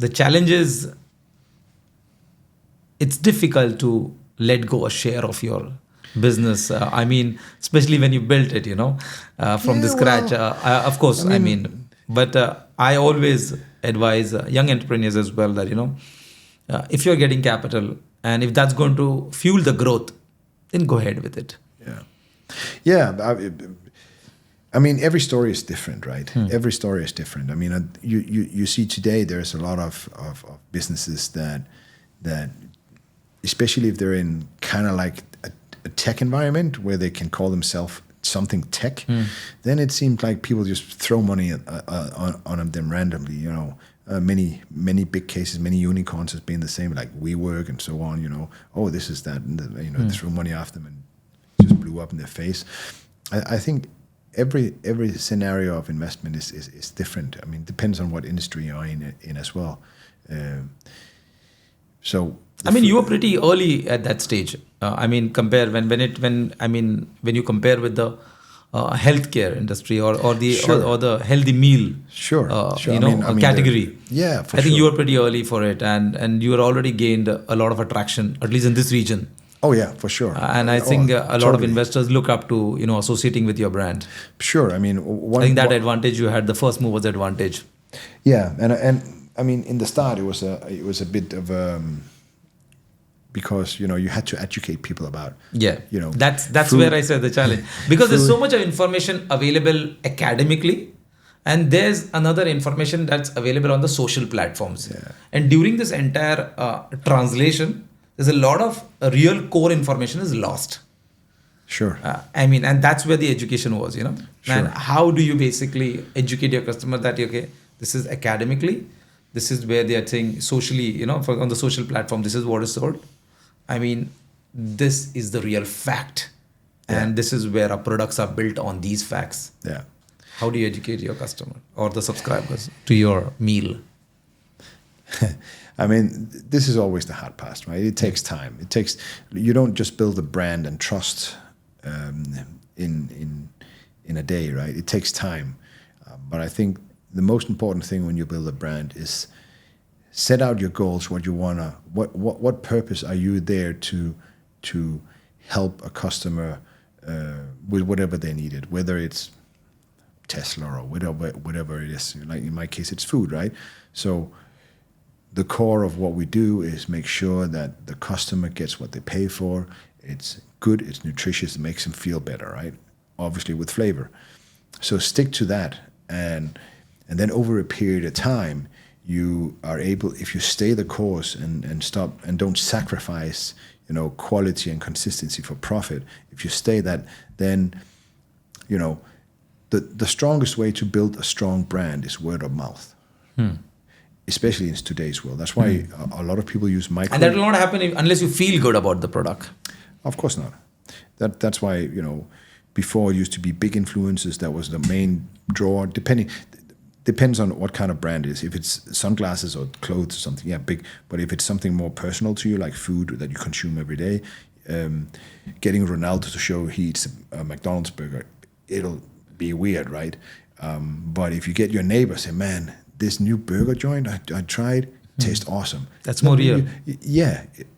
the challenge is it's difficult to let go a share of your business. I mean, especially when you built it, from the scratch. Of course, but I always advise young entrepreneurs as well that, if you're getting capital and if that's going to fuel the growth, then go ahead with it. Yeah. I mean, every story is different, right? Every story is different. I mean, you see today there's a lot of businesses that, especially if they're in kind of like a tech environment where they can call themselves something tech, then it seems like people just throw money on them randomly. Many big cases, many unicorns has been the same, like WeWork and so on. Oh, this is that, and they throw money after them and just blew up in their face. I think every scenario of investment is different. I mean, it depends on what industry you're in as well. You were pretty early at that stage. Compare when you compare with the healthcare industry or the healthy meal, category. Yeah, I think you were pretty early for it, and you were already gained a lot of attraction, at least in this region. Oh yeah, for sure. And I think a lot of investors look up to associating with your brand. Sure, I mean, I think that advantage you had, the first mover's advantage. Yeah, and I mean, in the start, it was a bit of because you had to educate people about that's food. Where I said the challenge, because there's so much of information available academically, and there's another information that's available on the social platforms. And during this entire translation, there's a lot of real core information is lost. Sure. And that's where the education was, Sure. And how do you basically educate your customer that, okay, this is academically, this is where they are saying socially, on the social platform, this is what is sold. This is the real fact. And this is where our products are built on these facts. Yeah. How do you educate your customer or the subscribers to your meal? This is always the hard part, right? It takes time. You don't just build a brand and trust in a day, right? It takes time. But I think the most important thing when you build a brand is set out your goals, what you wanna, what purpose are you there to help a customer with whatever they needed, whether it's Tesla or whatever it is. Like in my case, it's food, right? So the core of what we do is make sure that the customer gets what they pay for. It's good, it's nutritious, it makes them feel better, right? Obviously with flavor. So stick to that, and then over a period of time, you are able, if you stay the course and stop and don't sacrifice, quality and consistency for profit. If you stay that, then, the strongest way to build a strong brand is word of mouth. Especially in today's world. That's why a lot of people use micro. And that will not happen unless you feel good about the product. Of course not. That's why, before it used to be big influencers. That was the main draw. Depends on what kind of brand it is. If it's sunglasses or clothes or something, yeah, big. But if it's something more personal to you, like food that you consume every day, getting Ronaldo to show he eats a McDonald's burger, it'll be weird, right? But if you get your neighbor say, man, this new burger joint I tried tastes awesome. That's more real.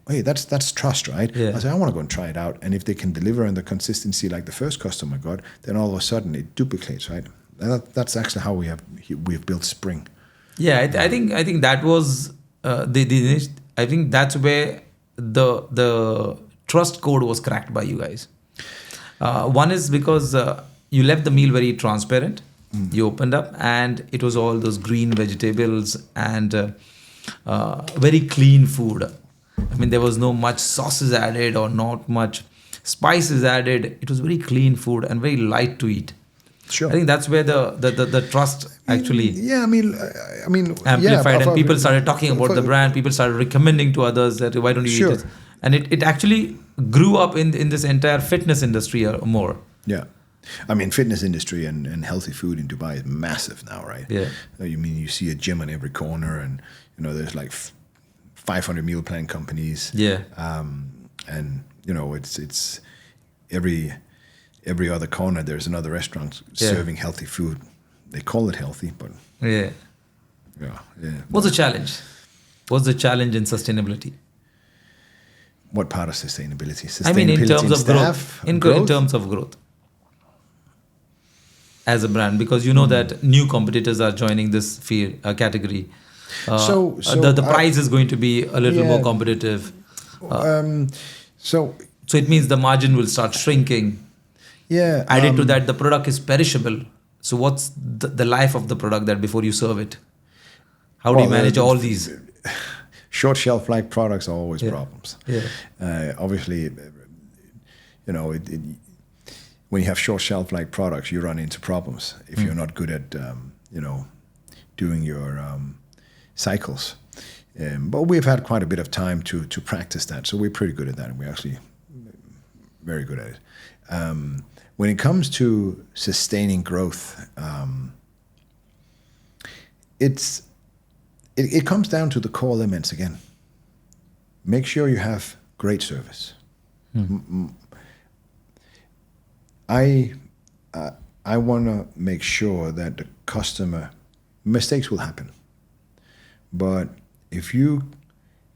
Hey, that's trust, right? Yeah. I say I want to go and try it out, and if they can deliver on the consistency like the first customer got, then all of a sudden it duplicates, right? And that's actually how we've built Spring. Yeah, I think that was I think that's where the trust code was cracked by you guys. One is because you left the meal very transparent. You opened up and it was all those green vegetables and very clean food. There was no much sauces added or not much spices added. It was very clean food and very light to eat. Sure. I think that's where the trust actually amplified, and people started talking about the brand. People started recommending to others that why don't you eat it? And it actually grew up in this entire fitness industry more. Yeah. Fitness industry and healthy food in Dubai is massive now, right? Yeah. You see a gym on every corner, and there's like 500 meal plan companies. Yeah. It's every other corner there's another restaurant serving healthy food. They call it healthy, but yeah. Yeah. What's the challenge? What's the challenge in sustainability? What part of sustainability? I mean, in terms of staff, growth. In terms of growth as a brand, because you know that new competitors are joining this field category. The price is going to be a little more competitive. So it means the margin will start shrinking. Yeah. Added to that, the product is perishable. So what's the life of the product that before you serve it? How do you manage all these? Short shelf life products are always problems. Yeah. Obviously, you know, when you have short shelf life products, you run into problems if you're not good at, you know, doing your cycles. But we've had quite a bit of time to practice that, so we're pretty good at that, and we're actually very good at it. When it comes to sustaining growth, it comes down to the core elements again. Make sure you have great service. I want to make sure that the customer, mistakes will happen, but if you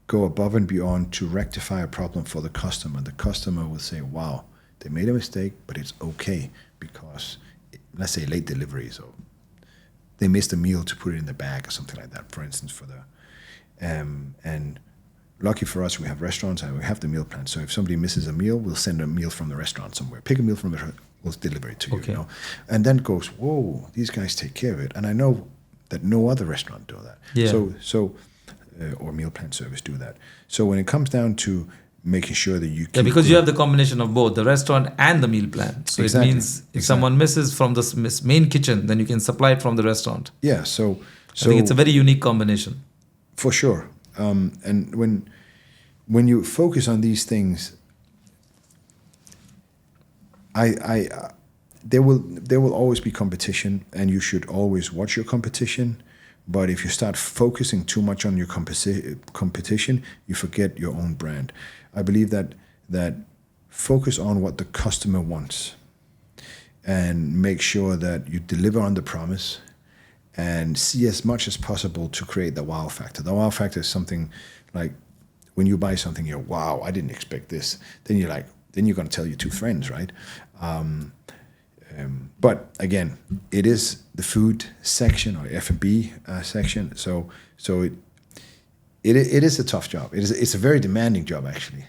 go above and beyond to rectify a problem for the customer will say, wow, they made a mistake, but it's okay because, let's say, late deliveries, or they missed a meal to put it in the bag or something like that, for instance, for the and lucky for us, we have restaurants and we have the meal plan. So if somebody misses a meal, we'll send a meal from the restaurant somewhere. Pick a meal from the restaurant, we'll deliver it to you. You know? And then goes, whoa, these guys take care of it. And I know that no other restaurant do that. Yeah. Or meal plan service do that. So when it comes down to making sure that you keep because you have the combination of both the restaurant and the meal plan. So it means if someone misses from the main kitchen, then you can supply it from the restaurant. Yeah. So I think it's a very unique combination. For sure. And when you focus on these things, there will always be competition, and you should always watch your competition. But if you start focusing too much on your competition, you forget your own brand. I believe that focus on what the customer wants and make sure that you deliver on the promise and see as much as possible to create the wow factor. The wow factor is something like when you buy something, you're, wow, I didn't expect this. Then you're going to tell your two friends, right? But again, it is the food section or F&B section. So it is a tough job. It's a very demanding job, actually.